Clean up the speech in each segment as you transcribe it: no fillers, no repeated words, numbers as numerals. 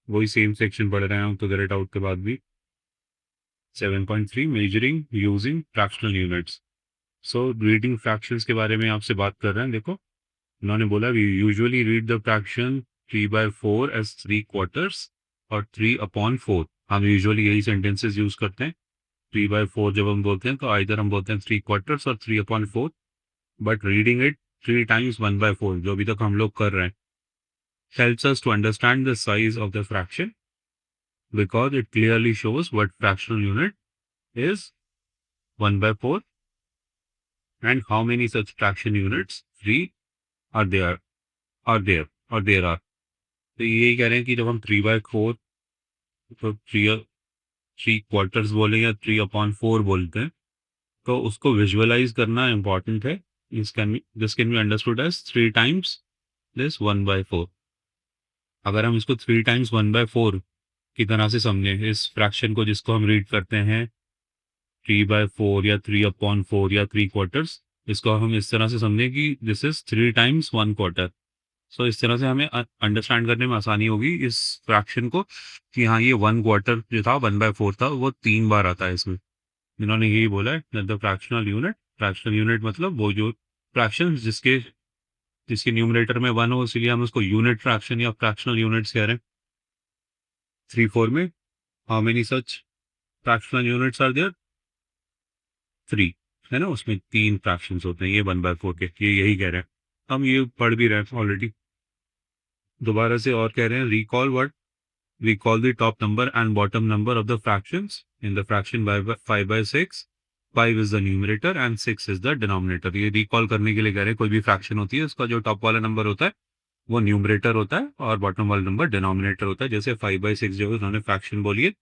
वही same section पढ़ रहे हैं हम, तो गेट आउट के बाद भी 7.3 measuring using fractional units. So reading fractions के बारे में आपसे बात कर रहे हैं। देखो, उन्होंने बोला we usually read the fraction 3/4 as 3/4 और 3/4। हम यूजुअली यही सेंटेंसेस यूज करते हैं। 3/4 जब हम बोलते हैं तो इधर हम बोलते हैं 3/4 और 3/4, बट रीडिंग इट 3 times 1/4 जो अभी तक हम लोग कर रहे हैं helps us to understand the size of the fraction because it clearly shows what fractional unit is 1/4 and how many such fraction units 3 are there or there are। तो यही कह रहे हैं कि जब हम 3/4 तो 3/4 बोले या 3/4 बोलते हैं, तो उसको विजुअलाइज करना इंपॉर्टेंट है। This can be understood as 3 times this 1/4। अगर हम इसको 3 times 1/4 की तरह से समझें इस फ्रैक्शन को जिसको हम रीड करते हैं 3/4 या 3/4 या 3/4, इसको हम इस तरह से समझें कि दिस इज 3 times 1/4। सो इस तरह से हमें अंडरस्टैंड करने में आसानी होगी इस फ्रैक्शन को कि हाँ, ये 1/4 जो था 1/4 था, वो 3 बार आता है इसमें। इन्होंने यही बोला है द फ्रैक्शनल यूनिट मतलब वो जो फ्रैक्शन जिसके जिसके न्यूमरेटर में 1 हो, इसलिए हम उसको यूनिट फ्रैक्शन या फ्रैक्शनल यूनिट्स कह रहे हैं। 3/4 में how many such fractional units are there? 3 है ना, उसमें 3 फ्रैक्शंस होते हैं ये 1/4 के, ये यही कह रहे हैं। हम ये पढ़ भी रहे हैं ऑलरेडी, दोबारा से और कह रहे हैं recall the top number and bottom number of the fractions in the fraction by 5/6। 5 is the numerator and 6 is the denominator। ये रिकॉल करने के लिए कह रहे हैं कोई भी फ्रैक्शन होती है उसका जो टॉप वाला नंबर होता है वो न्यूमरेटर होता है और बॉटम वाला नंबर डिनोमिनेटर होता है। जैसे 5/6 जो है उन्होंने फ्रैक्शन बोली है,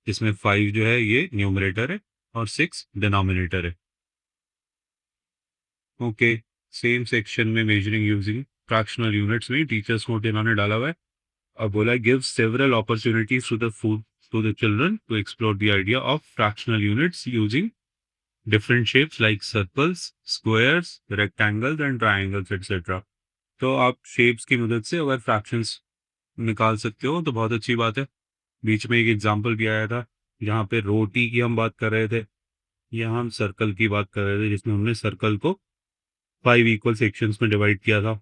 जिसमें 5 जो है ये न्यूमरेटर है और 6 डिनोमिनेटर है। ओके, सेम सेक्शन में मेजरिंग यूजिंग फ्रैक्शनल यूनिट्स में टीचर्स नोट इन्होंने डाला हुआ है। अब बोला give several opportunities to the children to explore the idea of fractional units using different shapes like circles, squares, rectangles and triangles etcetera. तो आप शेप्स की मदद से अगर फ्रैक्शंस निकाल सकते हो तो बहुत अच्छी बात है। बीच में एक एग्जांपल भी आया था जहाँ पे रोटी की हम बात कर रहे थे, यहाँ हम सर्कल की बात कर रहे थे जिसमें हमने सर्कल को 5 इक्वल सेक्शंस में डिवाइड किया था,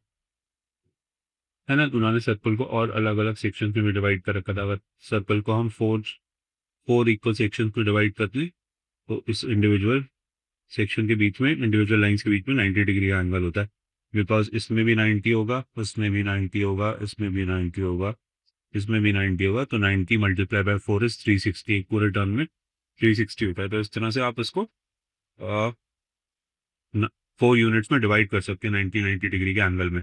है ना। तो उन्होंने सर्कल को और अलग अलग सेक्शंस में भी डिवाइड कर रखा था। अगर सर्कल को हम 4 इक्वल सेक्शंस में डिवाइड कर दें तो इस इंडिविजुअल सेक्शन के बीच में, इंडिविजुअल लाइंस के बीच में 90 डिग्री का एंगल होता है। बिकॉज इसमें भी 90 होगा, उसमें भी 90 होगा, इसमें भी 90 होगा, इसमें भी 90 होगा, तो 90 मल्टीप्लाई बाय 4 इज 360। एक पूरे टर्म में 360 होता है। तो इस तरह से आप इसको 4 यूनिट्स में डिवाइड कर सकते हैं 90 डिग्री के एंगल में।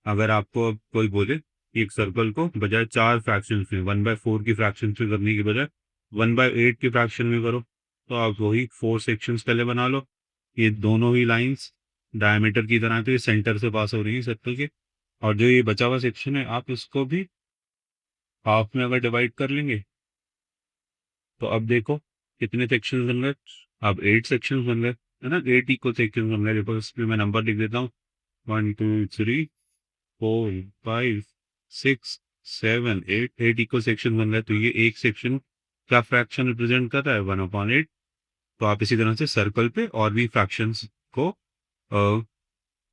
अगर आपको अब कोई बोले एक सर्कल को बजाय 4 फ्रैक्शन में 1/4 की फ्रैक्शन में करने की बजाय 1/8 की फ्रैक्शन में करो, तो आप वही 4 सेक्शंस पहले बना लो। ये दोनों ही लाइंस डायमीटर की तरह तो ये सेंटर से पास हो रही है सर्कल के, और जो ये बचा हुआ सेक्शन है आप इसको भी हाफ में अगर डिवाइड कर लेंगे तो अब देखो कितने सेक्शन बन गए। अब 8 सेक्शन बन गए, है ना। 8 इक्वल सेक्शन बन गए। देखो इसमें मैं नंबर लिख देता हूँ 1 2 3 4 5 6 7 8। 8 इक्वल सेक्शन बन गए। तो ये एक सेक्शन क्या फ्रैक्शन रिप्रेजेंट कर रहा है? 1/8। तो आप इसी तरह से सर्कल पे और भी फ्रैक्शंस को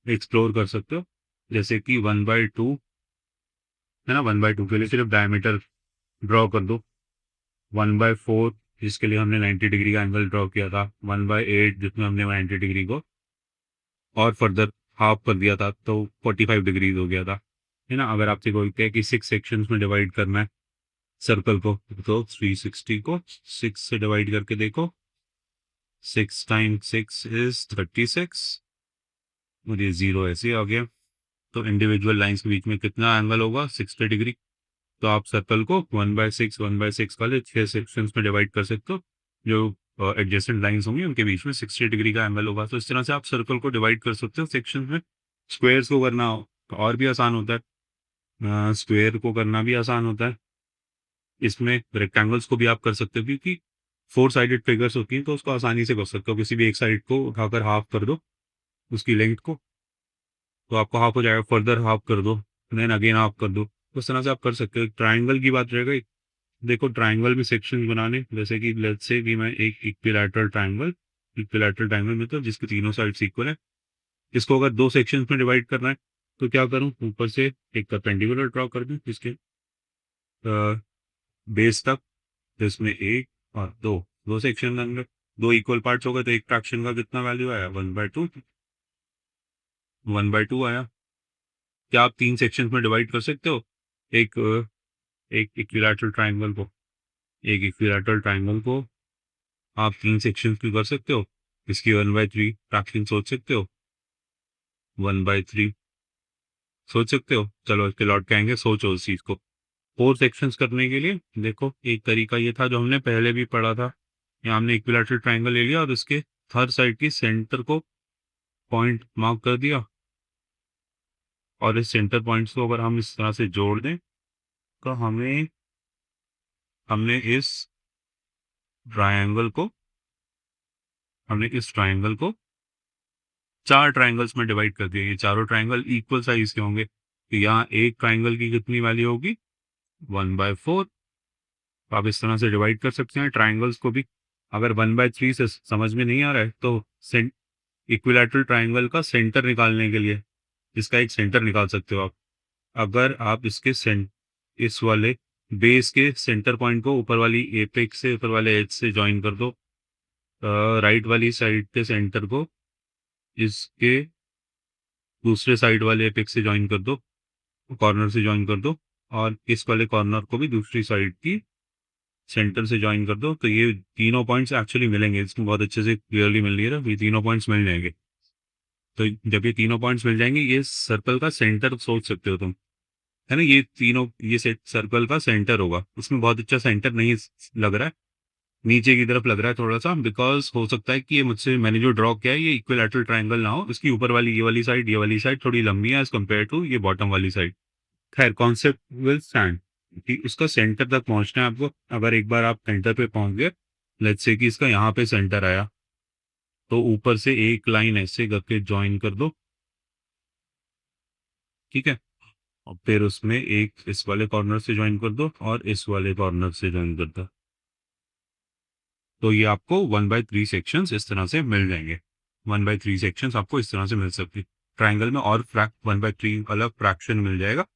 एक्सप्लोर कर सकते हो, जैसे कि 1/2, है ना। 1/2 के लिए सिर्फ डायमीटर ड्रॉ कर दो। 1/4 जिसके लिए हमने 90 डिग्री का एंगल ड्रॉ किया था। 1/8 जिसमें हमने 90 डिग्री को और फर्दर हाफ कर दिया था तो 45 डिग्रीज हो गया था, है ना। अगर आपसे बोलते हैं कि 6 सेक्शंस में डिवाइड करना है सर्कल को, तो 360 को 6 से डिवाइड करके देखो। 6 टाइम्स 6 इज 36 और ये 0 ऐसे आ गया। तो इंडिविजुअल लाइंस के बीच में कितना एंगल होगा? 60 डिग्री। तो आप सर्कल को 1/6 वाले 6 सेक्शंस में डिवाइड कर सकते हो। जो एडजेसेंट लाइंस होंगी उनके बीच में 60 डिग्री का एंगल होगा। तो इस तरह से आप सर्कल को डिवाइड कर सकते हो सेक्शन में। स्क्वायर्स को करना हो तो और भी आसान होता है। स्क्वायर को करना भी आसान होता है। इसमें रेक्टेंगल्स को भी आप कर सकते हो क्योंकि 4 साइडेड फिगर्स होती हैं, तो उसको आसानी से कर सकते हो। किसी भी एक साइड को उठाकर हाफ कर दो उसकी लेंथ को, तो आपको हाफ हो जाएगा। फर्दर हाफ कर दो, देन अगेन हाफ कर दो, उस तरह से आप कर सकते हो। ट्राइंगल की बात रह गई, देखो ट्राइंगल में सेक्शंस बनाने, जैसे कि लेट्स से कि मैं एक इक्विलैटरल ट्राइंगल मतलब जिसके तीनों साइड्स इक्वल है, इसको अगर दो सेक्शंस में डिवाइड करना है तो क्या करूं, ऊपर से एक परपेंडिकुलर ड्रॉ कर दूं इसके बेस तक, जिसमें एक और दो, दो सेक्शन के अंदर दो इक्वल पार्ट्स हो गए, तो एक फ्रैक्शन का कितना वैल्यू आया, 1/2, 1/2 आया। क्या आप तीन सेक्शंस में डिवाइड कर सकते हो एक एक इक्विलैटरल ट्राइंगल को, एक इक्विलैटरल ट्राइंगल को आप तीन सेक्शंस में कर सकते हो, इसकी 1/3 फ्रैक्शन सोच सकते हो, 1/3 सोच सकते हो। चलो इसके लौट के आएंगे, सोचो उस चीज को। फोर सेक्शंस करने के लिए देखो एक तरीका ये था जो हमने पहले भी पढ़ा था, यहाँ हमने इक्विलैटरल ट्राइंगल ले लिया और उसके हर साइड की सेंटर को पॉइंट मार्क कर दिया, और इस सेंटर पॉइंट्स को अगर हम इस तरह से जोड़ दें तो हमने इस ट्रायंगल को हमने इस ट्रायंगल को चार ट्रायंगल्स में डिवाइड कर दिया। ये चारों ट्रायंगल इक्वल साइज के होंगे, तो यहाँ एक ट्रायंगल की कितनी वैल्यू होगी, 1/4। आप इस तरह से डिवाइड कर सकते हैं ट्रायंगल्स को भी। अगर 1/3 से समझ में नहीं आ रहा है तो इक्विलैटरल ट्रायंगल का सेंटर निकालने के लिए इसका एक सेंटर निकाल सकते हो आप। अगर आप इस वाले बेस के सेंटर पॉइंट को ऊपर वाली एपेक्स से, ऊपर वाले एज से ज्वाइन कर दो, राइट वाली साइड के सेंटर को इसके दूसरे साइड वाले एपेक्स से ज्वाइन कर दो, कॉर्नर से ज्वाइन कर दो, और इस वाले कॉर्नर को भी दूसरी साइड की सेंटर से ज्वाइन कर दो, तो ये तीनों पॉइंट्स एक्चुअली मिलेंगे। इसमें बहुत अच्छे से क्लियरली मिल रही है ना, ये तीनों पॉइंट्स मिल जाएंगे। तो जब ये तीनों पॉइंट्स मिल जाएंगे, ये सर्कल का सेंटर सोच सकते हो तुम, है ना, ये तीनों, ये सेट सर्कल का सेंटर होगा। उसमें बहुत अच्छा सेंटर नहीं लग रहा है, नीचे की तरफ लग रहा है थोड़ा सा, बिकॉज हो सकता है कि ये मुझसे मैंने जो ड्रॉ किया है ये इक्विलैटरल ट्रायंगल ना हो, इसकी ऊपर वाली ये वाली साइड थोड़ी लंबी है एज कम्पेयर टू ये बॉटम वाली साइड। खैर कॉन्सेप्ट विल स्टैंड कि उसका सेंटर तक पहुंचना है आपको। अगर एक बार आप सेंटर पे पहुंच गए, लेट्स से कि इसका यहाँ पे सेंटर आया, तो ऊपर से एक लाइन ऐसे करके ज्वाइन कर दो, ठीक है, और फिर उसमें एक इस वाले कॉर्नर से ज्वाइन कर दो और इस वाले कॉर्नर से ज्वाइन कर दो, तो ये आपको 1/3 सेक्शंस इस तरह से मिल जाएंगे। 1/3 सेक्शंस आपको इस तरह से मिल सकती है ट्राइंगल में, और 1/3 अलग फ्रैक्शन मिल जाएगा।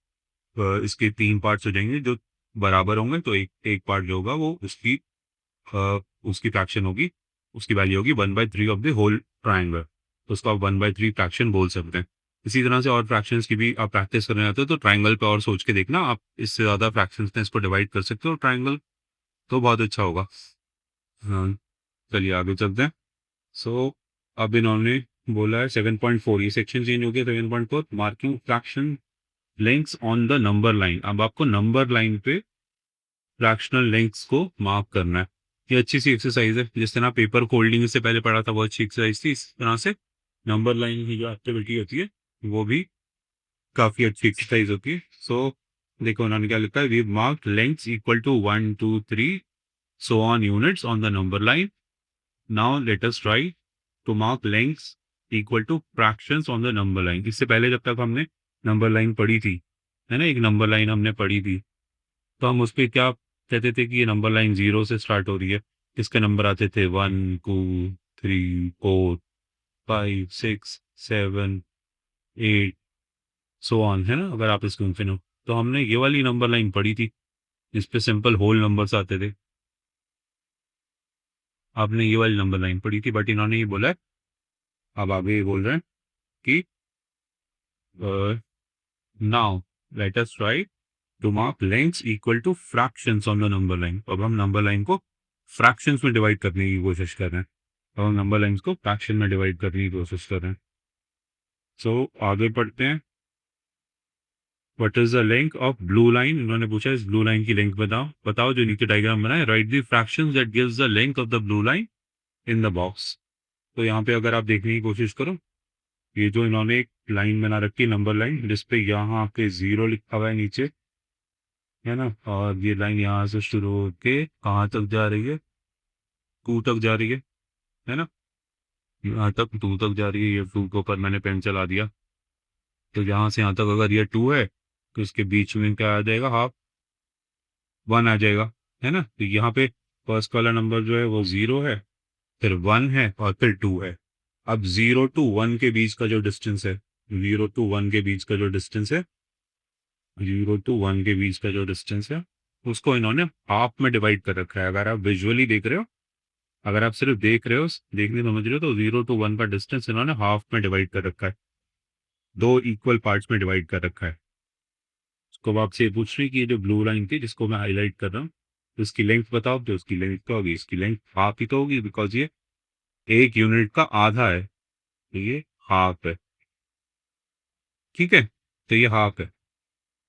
इसके तीन पार्ट्स हो जाएंगे जो बराबर होंगे, तो एक एक पार्ट जो होगा वो उसकी फ्रैक्शन होगी, उसकी वैल्यू होगी 1/3 ऑफ द होल ट्राइंगल, तो उसको आप 1/3 फ्रैक्शन बोल सकते हैं। इसी तरह से और फ्रैक्शंस की भी आप प्रैक्टिस करने जाते हो तो ट्राइंगल पे और सोच के देखना, आप इससे ज़्यादा फ्रैक्शंस में इसको डिवाइड कर सकते हो ट्राइंगल, तो बहुत अच्छा होगा। हाँ, चलिए आगे चलते हैं। सो अब इन्होंने बोला है 7.4, ये सेक्शन चेंज हो गया 7.4, marking fraction lengths on the number line. अब आपको नंबर लाइन पे फ्रैक्शनल लेंथ्स को मार्क करना है। ये अच्छी सी एक्सरसाइज है, जिस तरह पेपर फोल्डिंग से पहले पढ़ा था वो अच्छी एक्सरसाइज थी, इस तरह से नंबर लाइन की जो एक्टिविटी होती है वो भी काफी अच्छी एक्सरसाइज होती है। सो देखो उन्होंने क्या लिखा है, we mark lengths equal to 1 2 3 so on units on the number line. Now let us try to mark lengths equal to fractions on the number line. इससे पहले जब तक हमने नंबर लाइन पढ़ी थी, है ना, एक नंबर लाइन हमने पढ़ी थी, तो हम उस पर क्या कहते थे कि ये नंबर लाइन 0 से स्टार्ट हो रही है। इसके नंबर आते थे 1 2 3 4 5 6 7 8 सो ऑन, है ना, अगर आप इसको इन्फिनो, तो हमने ये वाली नंबर लाइन पढ़ी थी जिस पे सिंपल होल नंबर्स आते थे। आपने ये वाली नंबर लाइन पढ़ी थी, बट इन्होंने ये बोला है, अब आगे ये बोल रहे हैं कि now let us try to mark lengths equal to fractions on the number line. अब हम नंबर लाइन को फ्रैक्शंस में डिवाइड करने की कोशिश कर रहे हैं, अब हम नंबर लाइन्स को फ्रैक्शन में डिवाइड करने की कोशिश कर रहे हैं। सो आगे पढ़ते हैं। What is the length of blue line, इन्होंने पूछा इस ब्लू लाइन की लेंथ बताओ, बताओ जो नीचे डायग्राम बनाए, right the fractions that gives the length of the blue line in the box. तो यहाँ पे अगर आप देखने की कोशिश करो, ये जो इन्होंने एक लाइन बना रखी है नंबर लाइन, जिसपे यहाँ पे 0 लिखा हुआ है नीचे, है ना, और ये लाइन यहाँ से शुरू होके कहाँ तक जा रही है, 2 तक जा रही है ना, यहाँ तक 2 तक जा रही है। ये 2 के ऊपर मैंने पेन चला दिया, तो यहाँ से यहाँ तक अगर ये 2 है तो इसके बीच में क्या आ जाएगा, हाफ 1 आ जाएगा, है ना। तो यहाँ पे फर्स्ट वाला नंबर जो है वो 0 है, फिर 1 है और फिर 2 है। अब 0 टू 1 के बीच का जो डिस्टेंस है, 0 टू 1 के बीच का जो डिस्टेंस है, 0 टू 1 के बीच का जो डिस्टेंस है, उसको इन्होंने हाफ में डिवाइड कर रखा है। अगर आप विजुअली देख रहे हो, अगर आप सिर्फ देख रहे हो, देखने समझ रहे हो, तो 0 टू 1 का डिस्टेंस इन्होंने हाफ में डिवाइड कर रखा है, 2 इक्वल पार्ट्स में डिवाइड कर रखा है। उसको अब आपसे पूछ रही कि ये जो ब्लू लाइन थी जिसको मैं हाईलाइट कर रहा हूँ, तो इसकी लेंथ बताओ। तो उसकी लेंथ क्या होगी, इसकी लेंथ हाफ ही तो होगी, बिकॉज ये 1 यूनिट का आधा है, तो ये हाफ है। ठीक है, तो ये हाफ है।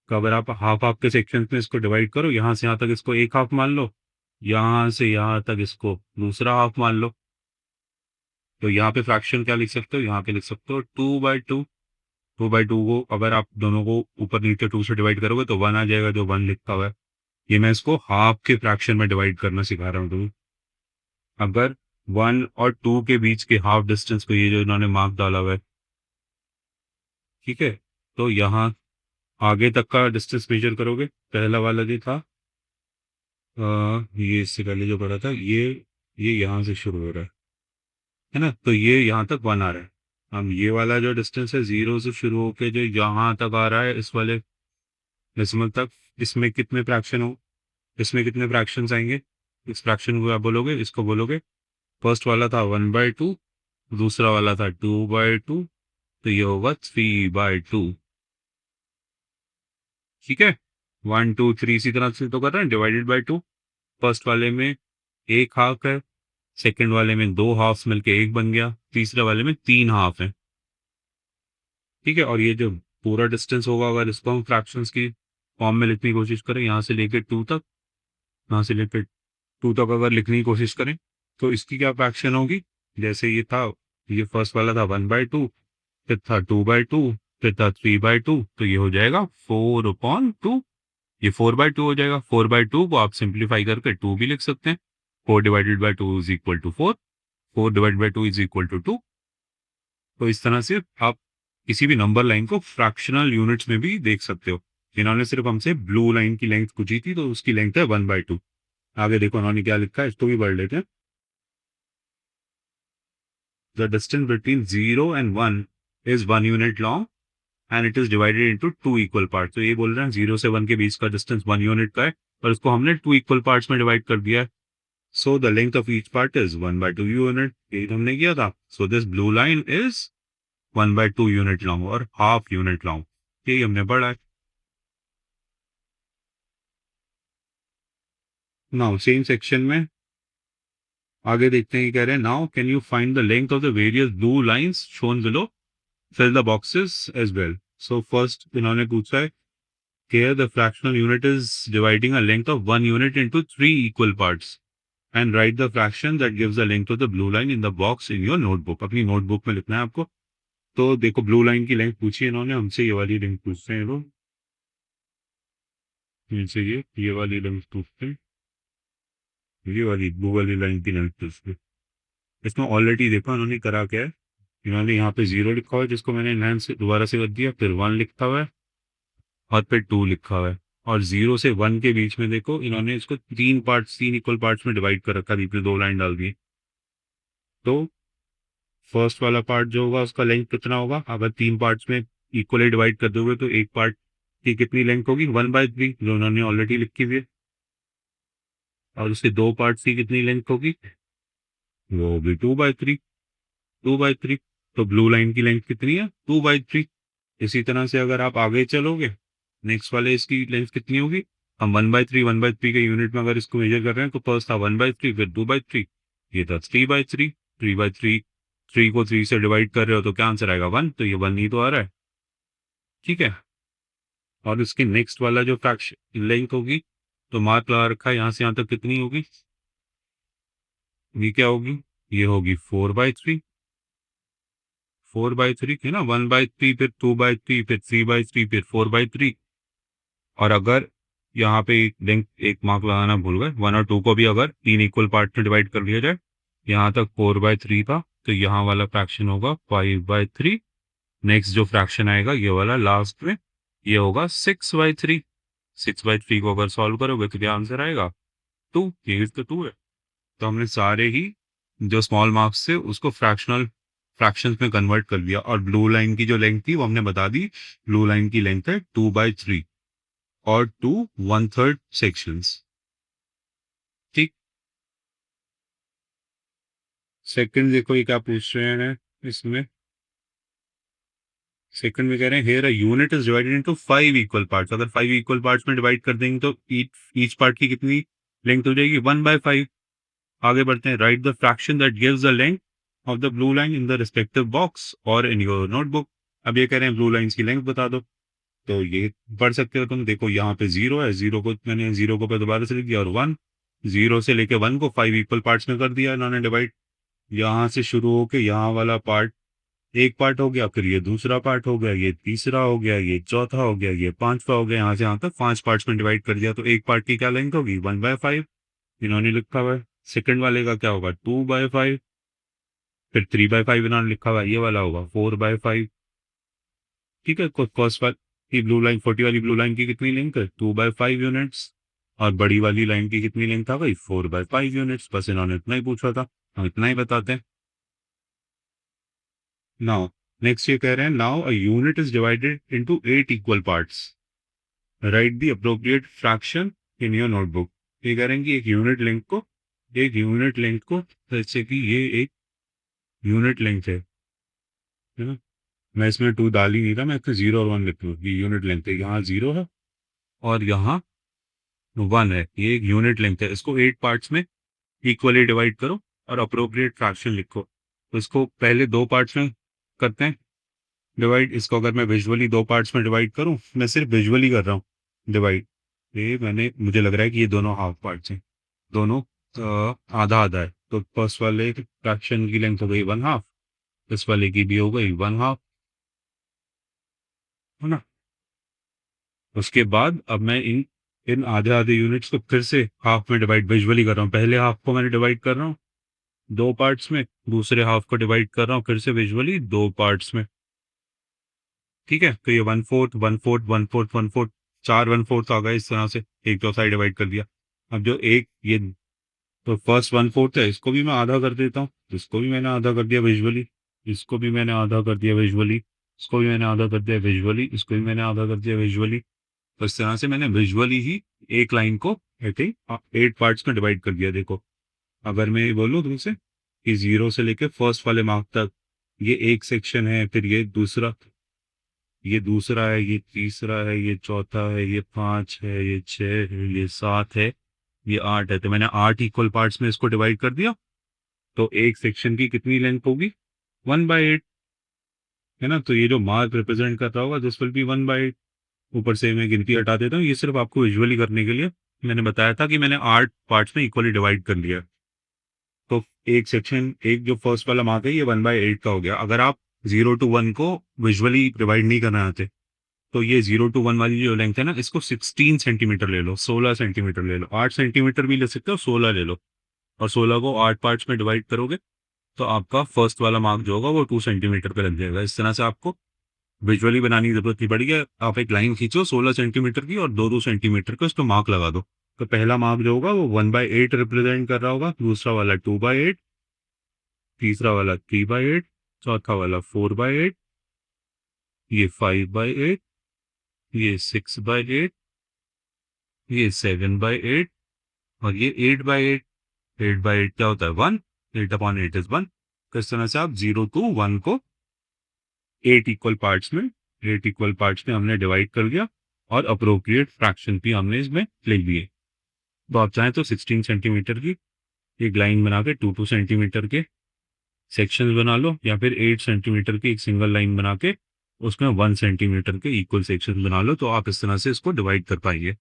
तो अगर आप हाफ हाफ के सेक्शन में इसको डिवाइड करो, यहाँ से यहाँ तक इसको एक हाफ मान लो, यहाँ से यहाँ तक इसको दूसरा हाफ मान लो, तो यहाँ पे फ्रैक्शन क्या लिख सकते हो, यहाँ पे लिख सकते हो 2/2। 2/2 को अगर आप दोनों को ऊपर नीचे 2 से डिवाइड करोगे तो 1 आ जाएगा, जो 1 लिखा हुआ है। ये मैं इसको हाफ के फ्रैक्शन में डिवाइड करना सिखा रहा हूँ तुम्हें। अगर 1 और 2 के बीच के हाफ डिस्टेंस को, ये जो इन्होंने मार्क डाला हुआ है, ठीक है, तो यहाँ आगे तक का डिस्टेंस मेजर करोगे, पहला वाला जो था, ये इससे पहले जो पढ़ा था, ये यहाँ से शुरू हो रहा है ना, तो ये यहाँ तक 1 आ रहा है। हम ये वाला जो डिस्टेंस है 0 से शुरू होके जो यहाँ तक आ रहा है, इस वाले डेसिमल तक, इसमें कितने फ्रैक्शन हो, इसमें कितने फ्रैक्शंस आएंगे, इस फ्रैक्शन को आप बोलोगे, इसको बोलोगे, फर्स्ट वाला था 1/2, दूसरा वाला था 2/2, तो ये होगा 3/2। ठीक है, 1 2 3 इसी तरह से तो कर रहे हैं, डिवाइडेड बाई 2। फर्स्ट वाले में एक हाफ है, सेकंड वाले में 2 हाफ मिलके एक बन गया, तीसरे वाले में 3 हाफ है। ठीक है, और ये जो पूरा डिस्टेंस होगा, अगर इसको हम फ्रैक्शंस की फॉर्म में लिखने की कोशिश करें, यहाँ से लेकर 2 तक, यहाँ से लेकर 2 तक अगर लिखने की कोशिश करें, तो इसकी क्या फ्रैक्शन होगी, जैसे ये था, ये फर्स्ट वाला था 1/2, फिर था 2/2, फिर था 3/2, तो ये हो जाएगा 4/2। ये 4/2 हो जाएगा। 4/2 को आप सिंप्लीफाई करके 2 भी लिख सकते हैं। 4/2 is equal to 4, 4/2 is equal to 2। तो इस तरह से आप किसी भी नंबर लाइन को फ्रैक्शनल यूनिट्स में भी देख सकते हो। इन्होंने सिर्फ हमसे ब्लू लाइन की लेंथ पूछी थी, तो उसकी लेंथ है 1/2। आगे देखो उन्होंने क्या लिखा है, इसको भी पढ़ लेते हैं। The distance between 0 and 1 is 1 unit long and it is divided into 2 equal parts. तो ये बोल रहे हैं 0 से 1 के बीच का डिस्टेंस 1 यूनिट का है, और इसको हमने 2 इक्वल पार्ट्स में डिवाइड कर दिया है। So the length of each part is 1/2 unit. यही तो हमने किया था। So this blue line is 1/2 unit long और हाफ यूनिट लॉन्ग। यही हमने पढ़ा है। नाउ सेम सेक्शन में आगे देखते हैं, कह रहे हैं now can you find the length of the various blue lines shown below, fill the boxes as well. So first इन्होंने पूछा है, here the fractional unit is dividing a length of 1 unit into 3 equal parts and write the fraction that gives the length of the blue line in the box in your notebook। अपनी notebook में लिखना है आपको। तो देखो blue line की length पूछी इन्होंने हमसे, ये वाली लेंथ पूछते हैं लोग, इनसे ये वाली लेंथ पूछते हैं, ये वाली ब्लू वाली लाइन की लेंथ पूछते हैं। इसमें ऑलरेडी देखो इन्होंने करा क्या है, इन्होंने यहाँ पे 0 लिखा हुआ है जिसको मैंने लाइन से दोबारा से कर दिया, फिर 1 लिखा हुआ है और फिर 2 लिखा हुआ है, और 0 से 1 के बीच में देखो इन्होंने इसको 3 पार्ट्स, 3 इक्वल पार्ट्स में डिवाइड कर रखा, बीच में 2 लाइन डाल दी। तो फर्स्ट वाला पार्ट जो होगा उसका लेंथ कितना होगा, अगर 3 पार्ट्स में इक्वली डिवाइड कर दोगे तो एक पार्ट की कितनी लेंथ होगी, 1/3, जो उन्होंने ऑलरेडी लिखी हुई है। और उसके 2 पार्ट्स की कितनी लेंथ होगी, वो होगी 2/3। 2/3, तो ब्लू लाइन की लेंथ कितनी है, 2/3। इसी तरह से अगर आप आगे चलोगे, नेक्स्ट वाले इसकी लेंथ कितनी होगी, हम 1/3 के यूनिट में अगर इसको मेजर कर रहे हैं, तो फर्स्ट था 1/3, फिर 2/3, ये था 3/3। 3/3, 3 को 3 से डिवाइड कर रहे हो तो क्या आंसर आएगा, 1। तो ये 1 ही तो आ रहा है। ठीक है, और इसके नेक्स्ट वाला जो फ्रैक्शन लेंथ होगी, तो मार्क लगा रखा है यहाँ से यहाँ तक कितनी होगी, ये क्या होगी, ये होगी 4/3। 4/3 है ना, 1/3, फिर 2/3, फिर 3/3, फिर 4/3। और अगर यहाँ पे लेंथ एक मार्क लगाना भूल गए, 1 और 2 को भी अगर 3 इक्वल पार्ट में डिवाइड कर लिया जाए, यहाँ तक 4/3 था, तो यहाँ वाला फ्रैक्शन होगा 5/3। नेक्स्ट जो फ्रैक्शन आएगा ये वाला लास्ट में, ये होगा 6/3। 6/3 को अगर सॉल्व करोगे तो क्या आंसर आएगा? 2। ये तो 2 है। तो हमने सारे ही जो स्मॉल मार्क्स थे उसको फ्रैक्शंस में कन्वर्ट कर दिया, और ब्लू लाइन की जो लेंथ थी वो हमने बता दी। ब्लू लाइन की लेंथ है 2/3 और 2 1/3 सेक्शंस। ठीक। सेकंड देखो ये क्या पूछ रहे हैं इसमें। सेकंड में कह रहे हैं here a unit is divided into 5 equal parts. अगर 5 इक्वल पार्ट्स में डिवाइड कर देंगे तो ईच पार्ट की कितनी लेंथ हो जाएगी? 1/5। आगे बढ़ते हैं। Right the fraction that gives the length of the blue line in the respective box और इन योर नोटबुक। अब ये कह रहे हैं ब्लू लाइंस की लेंथ बता दो। तो ये पढ़ सकते हो तुम। देखो यहाँ पे 0 है, जीरो को पे दोबारा से लिख दिया, और 1। 0 से लेके 1 को 5 इक्वल पार्ट्स में कर दिया इन्होंने डिवाइड। यहाँ से शुरू होके यहाँ वाला पार्ट एक पार्ट हो गया, फिर ये दूसरा पार्ट हो गया, ये तीसरा हो गया, ये चौथा हो गया, ये पांचवा हो गया। यहाँ से यहाँ तक 5 पार्ट्स में डिवाइड कर दिया। तो एक पार्ट की क्या लेंथ होगी? 1/5 इन्होंने लिखा हुआ है। सेकंड वाले का क्या होगा? 2/5। फिर 3/5 इन्होंने लिखा हुआ है, ये वाला होगा 4/5। ठीक है। फर्स्ट वाली ब्लू लाइन 40 वाली ब्लू लाइन की कितनी लेंथ है? 2/5 यूनिट्स। और बड़ी वाली लाइन की कितनी लेंथ आ गई? 4/5 यूनिट्स। बस इन्होंने इतना ही पूछा था, हम इतना ही बताते हैं। नाउ नेक्स्ट ये कह रहे हैं now a unit is divided into 8 equal parts. Right the appropriate fraction in your notebook. ये कह रहे हैं कि एक यूनिट लेंथ को जैसे कि ये एक यूनिट लेंथ है ना। मैं इसमें 2 डाल ही नहीं रहा, मैं इसमें 0 और 1 लिख लूँ। ये यूनिट लेंथ है, यहाँ 0 है और यहाँ 1 है। ये एक यूनिट लेंथ है। इसको 8 पार्ट्स में इक्वली डिवाइड करो और अप्रोप्रिएट फ्रैक्शन लिखो। तो इसको पहले 2 पार्ट्स में करते हैं डिवाइड। इसको अगर मैं विजुअली 2 पार्ट्स में डिवाइड करूं, मैं सिर्फ विजुअली कर रहा हूँ डिवाइड। ये मुझे लग रहा है कि ये दोनों हाफ पार्ट्स हैं, दोनों आधा आधा है। तो फर्स्ट वाले फ्रैक्शन की लेंथ हो गई 1/2, इस वाले की भी हो गई 1/2, है ना। उसके बाद अब मैं इन इन आधे आधे यूनिट्स को फिर से हाफ में डिवाइड विजुअली कर रहा हूँ। पहले हाफ को मैंने डिवाइड कर रहा हूँ 2 पार्ट्स में, दूसरे हाफ को डिवाइड कर रहा हूँ फिर से विजुअली 2 पार्ट्स में। ठीक है। तो ये 1/4 1/4 1/4 1/4 4 1/4 आ गए। इस तरह से एक चौथाई डिवाइड कर दिया। अब जो एक ये तो फर्स्ट 1/4 है, इसको भी मैं आधा कर देता हूँ। इसको भी मैंने आधा कर दिया विजुअली, इसको भी मैंने आधा कर दिया विजुअली, इसको भी मैंने आधा कर दिया विजुअली, इसको भी मैंने आधा कर दिया विजुअली। तो इस तरह से मैंने विजुअली ही एक लाइन को 8 पार्ट्स में डिवाइड कर दिया। देखो अगर मैं ये बोलूँ तुमसे कि 0 से लेके फर्स्ट वाले मार्क तक ये एक सेक्शन है, फिर ये दूसरा है, ये तीसरा है, ये चौथा है, ये 5 है, ये 6 है, ये 7 है, ये 8 है। तो मैंने 8 इक्वल पार्ट्स में इसको डिवाइड कर दिया। तो एक सेक्शन की कितनी लेंथ होगी? 1/8, है ना। तो ये जो मार्क रिप्रेजेंट कर रहा होगा दिस विल बी 1/8। ऊपर से मैं गिनती हटा देता हूँ, ये सिर्फ आपको विजुअली करने के लिए मैंने बताया था कि मैंने 8 पार्ट्स में इक्वली डिवाइड कर लिया। तो एक सेक्शन, एक जो फर्स्ट वाला मार्क है ये 1/8 का हो गया। अगर आप 0 to 1 को विजुअली डिवाइड नहीं करना चाहते तो ये 0 to 1 वाली जो लेंथ है ना, इसको 16 सेंटीमीटर ले लो, 16 सेंटीमीटर ले लो। 8 सेंटीमीटर भी ले सकते हो, 16 ले लो। और 16 को 8 पार्ट्स में डिवाइड करोगे तो आपका फर्स्ट वाला मार्क जो होगा वो 2 सेंटीमीटर पे लग जाएगा। इस तरह से आपको विजुअली बनाने की जरूरत नहीं पड़ेगी। आप एक लाइन खींचो 16 सेंटीमीटर की और 2-2 सेंटीमीटर का उस पर मार्क लगा दो। तो पहला मार्क जो होगा वो 1/8 रिप्रेजेंट कर रहा होगा, दूसरा वाला 2/8, तीसरा वाला 3/8, चौथा वाला 4/8, ये 5/8, ये 6/8, ये 7/8 और ये 8/8। 8/8 क्या होता है? 1। 8/8 इज 1। तो इस तरह से आप 0 to 1 को 8 इक्वल पार्ट्स में हमने डिवाइड कर दिया और अप्रोप्रिएट फ्रैक्शन भी हमने इसमें लिख दिए। तो आप चाहें तो 16 सेंटीमीटर की एक लाइन बना के 2-2 सेंटीमीटर के सेक्शंस बना लो, या फिर 8 सेंटीमीटर की एक सिंगल लाइन बना के उसमें 1 सेंटीमीटर के इक्वल सेक्शन बना लो। तो आप इस तरह से इसको डिवाइड कर पाएंगे।